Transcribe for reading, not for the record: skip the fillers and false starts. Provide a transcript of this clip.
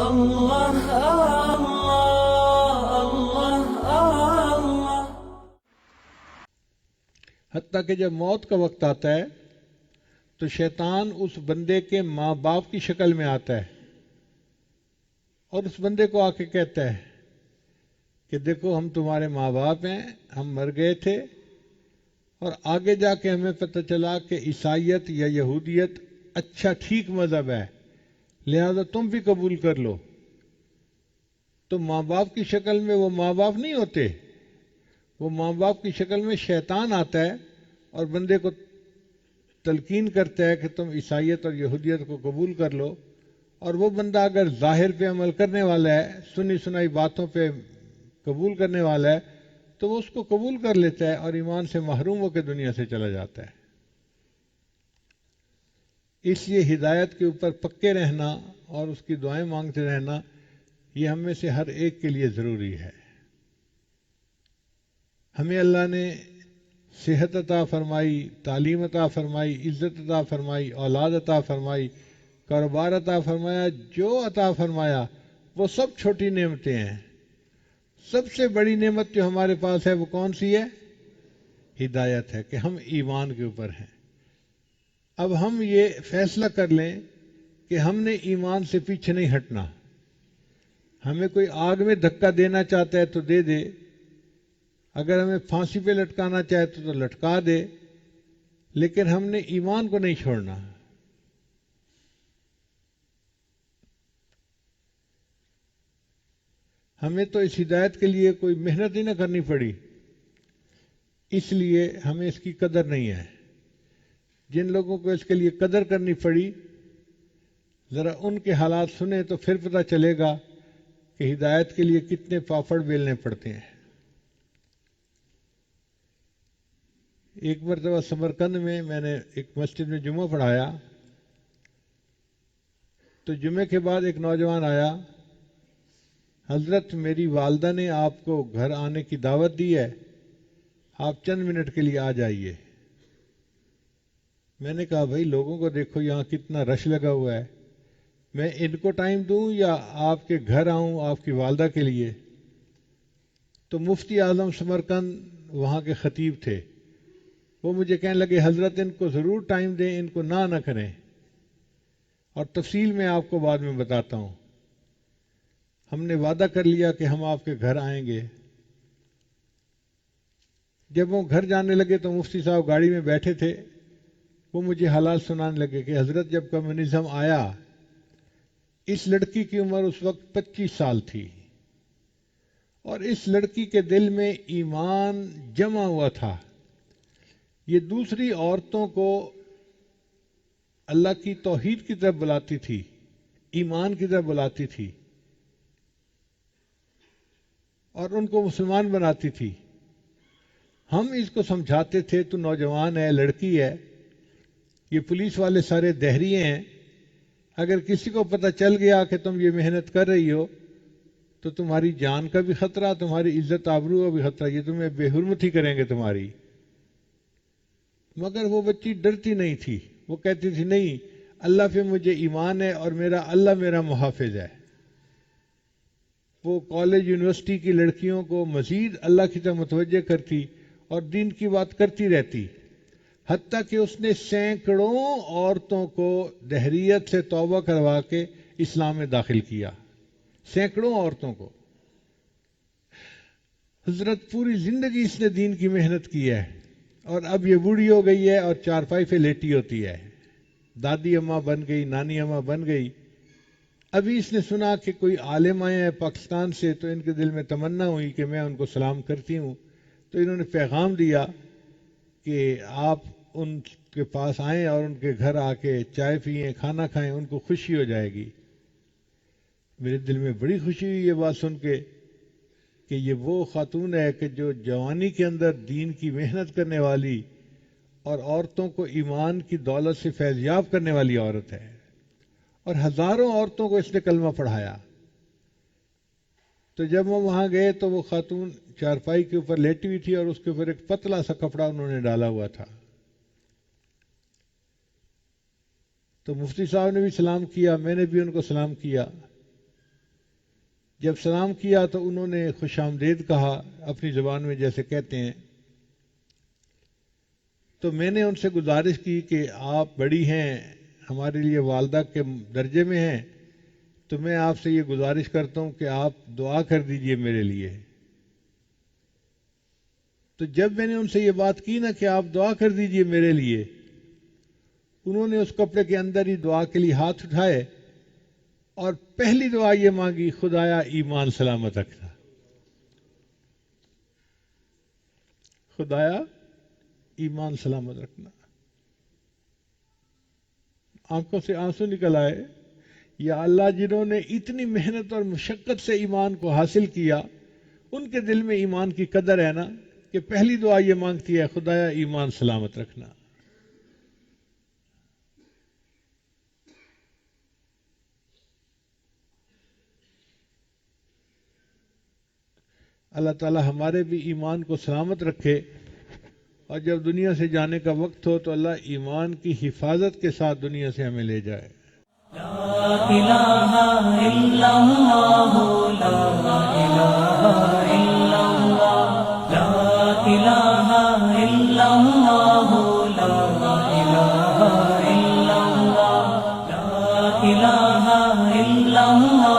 اللہ اللہ اللہ۔ حتیٰ کہ جب موت کا وقت آتا ہے تو شیطان اس بندے کے ماں باپ کی شکل میں آتا ہے اور اس بندے کو آ کے کہتا ہے کہ دیکھو ہم تمہارے ماں باپ ہیں، ہم مر گئے تھے، اور آگے جا کے ہمیں پتہ چلا کہ عیسائیت یا یہودیت اچھا ٹھیک مذہب ہے، لہذا تم بھی قبول کر لو۔ تو ماں باپ کی شکل میں وہ ماں باپ نہیں ہوتے، وہ ماں باپ کی شکل میں شیطان آتا ہے اور بندے کو تلقین کرتا ہے کہ تم عیسائیت اور یہودیت کو قبول کر لو، اور وہ بندہ اگر ظاہر پہ عمل کرنے والا ہے، سنی سنائی باتوں پہ قبول کرنے والا ہے، تو وہ اس کو قبول کر لیتا ہے اور ایمان سے محروم ہو کے دنیا سے چلا جاتا ہے۔ اس لیے ہدایت کے اوپر پکے رہنا اور اس کی دعائیں مانگتے رہنا یہ ہم میں سے ہر ایک کے لیے ضروری ہے۔ ہمیں اللہ نے صحت عطا فرمائی، تعلیم عطا فرمائی، عزت عطا فرمائی، اولاد عطا فرمائی، کاروبار عطا فرمایا، جو عطا فرمایا وہ سب چھوٹی نعمتیں ہیں۔ سب سے بڑی نعمت جو ہمارے پاس ہے وہ کون سی ہے؟ ہدایت ہے، کہ ہم ایمان کے اوپر ہیں۔ اب ہم یہ فیصلہ کر لیں کہ ہم نے ایمان سے پیچھے نہیں ہٹنا۔ ہمیں کوئی آگ میں دھکا دینا چاہتا ہے تو دے دے، اگر ہمیں پھانسی پہ لٹکانا چاہے تو لٹکا دے، لیکن ہم نے ایمان کو نہیں چھوڑنا۔ ہمیں تو اس ہدایت کے لیے کوئی محنت ہی نہ کرنی پڑی، اس لیے ہمیں اس کی قدر نہیں ہے۔ جن لوگوں کو اس کے لیے قدر کرنی پڑی، ذرا ان کے حالات سنیں تو پھر پتہ چلے گا کہ ہدایت کے لیے کتنے پاپڑ بیلنے پڑتے ہیں۔ ایک مرتبہ سمرقند میں نے ایک مسجد میں جمعہ پڑھایا، تو جمعے کے بعد ایک نوجوان آیا، حضرت میری والدہ نے آپ کو گھر آنے کی دعوت دی ہے، آپ چند منٹ کے لیے آ جائیے۔ میں نے کہا بھائی لوگوں کو دیکھو یہاں کتنا رش لگا ہوا ہے، میں ان کو ٹائم دوں یا آپ کے گھر آؤں آپ کی والدہ کے لیے؟ تو مفتی اعظم سمرقند وہاں کے خطیب تھے، وہ مجھے کہنے لگے حضرت ان کو ضرور ٹائم دیں، ان کو نہ کریں، اور تفصیل میں آپ کو بعد میں بتاتا ہوں۔ ہم نے وعدہ کر لیا کہ ہم آپ کے گھر آئیں گے۔ جب وہ گھر جانے لگے تو مفتی صاحب گاڑی میں بیٹھے تھے، وہ مجھے حالات سنانے لگے کہ حضرت جب کمیونزم آیا، اس لڑکی کی عمر اس وقت 25 سال تھی، اور اس لڑکی کے دل میں ایمان جمع ہوا تھا۔ یہ دوسری عورتوں کو اللہ کی توحید کی طرف بلاتی تھی، ایمان کی طرف بلاتی تھی، اور ان کو مسلمان بناتی تھی۔ ہم اس کو سمجھاتے تھے تو نوجوان ہے، لڑکی ہے، یہ پولیس والے سارے دہریے ہیں، اگر کسی کو پتہ چل گیا کہ تم یہ محنت کر رہی ہو تو تمہاری جان کا بھی خطرہ، تمہاری عزت آبرو کا بھی خطرہ، یہ تمہیں بے حرمتی کریں گے تمہاری۔ مگر وہ بچی ڈرتی نہیں تھی، وہ کہتی تھی نہیں، اللہ پہ مجھے ایمان ہے اور اللہ میرا محافظ ہے۔ وہ کالج یونیورسٹی کی لڑکیوں کو مزید اللہ کی طرف متوجہ کرتی اور دین کی بات کرتی رہتی، حتیٰ کہ اس نے سینکڑوں عورتوں کو دہریت سے توبہ کروا کے اسلام میں داخل کیا، سینکڑوں عورتوں کو۔ حضرت پوری زندگی اس نے دین کی محنت کی ہے، اور اب یہ بوڑھی ہو گئی ہے اور چارپائی پہ لیٹی ہوتی ہے، دادی اماں بن گئی، نانی اماں بن گئی۔ ابھی اس نے سنا کہ کوئی عالم آئے ہیں پاکستان سے، تو ان کے دل میں تمنا ہوئی کہ میں ان کو سلام کرتی ہوں، تو انہوں نے پیغام دیا کہ آپ ان کے پاس آئیں اور ان کے گھر آ کے چائے پئیں، کھانا کھائیں، ان کو خوشی ہو جائے گی۔ میرے دل میں بڑی خوشی ہوئی یہ بات سن کے کہ یہ وہ خاتون ہے کہ جو جوانی کے اندر دین کی محنت کرنے والی اور عورتوں کو ایمان کی دولت سے فیضیاب کرنے والی عورت ہے، اور ہزاروں عورتوں کو اس نے کلمہ پڑھایا۔ تو جب ہم وہاں گئے تو وہ خاتون چارپائی کے اوپر لیٹی ہوئی تھی اور اس کے اوپر ایک پتلا سا کپڑا انہوں نے ڈالا ہوا تھا۔ تو مفتی صاحب نے بھی سلام کیا، میں نے بھی ان کو سلام کیا۔ جب سلام کیا تو انہوں نے خوش آمدید کہا اپنی زبان میں جیسے کہتے ہیں. تو میں نے ان سے گزارش کی کہ آپ بڑی ہیں، ہمارے لیے والدہ کے درجے میں ہیں، تو میں آپ سے یہ گزارش کرتا ہوں کہ آپ دعا کر دیجئے میرے لیے. تو جب میں نے ان سے یہ بات کی نا کہ آپ دعا کر دیجئے میرے لیے، انہوں نے اس کپڑے کے اندر ہی دعا کے لیے ہاتھ اٹھائے اور پہلی دعا یہ مانگی، خدایا ایمان سلامت رکھنا. خدایا ایمان سلامت رکھنا. آنکھوں سے آنسو نکل آئے. یا اللہ، جنہوں نے اتنی محنت اور مشقت سے ایمان کو حاصل کیا، ان کے دل میں ایمان کی قدر ہے نا کہ پہلی دعا یہ مانگتی ہے، خدایا ایمان سلامت رکھنا. اللہ تعالی ہمارے بھی ایمان کو سلامت رکھے، اور جب دنیا سے جانے کا وقت ہو تو اللہ ایمان کی حفاظت کے ساتھ دنیا سے ہمیں لے جائے. لا الہ الا اللہ، لا الہ الا اللہ، لا الہ الا اللہ، لا الہ الا اللہ، لا الہ الا اللہ.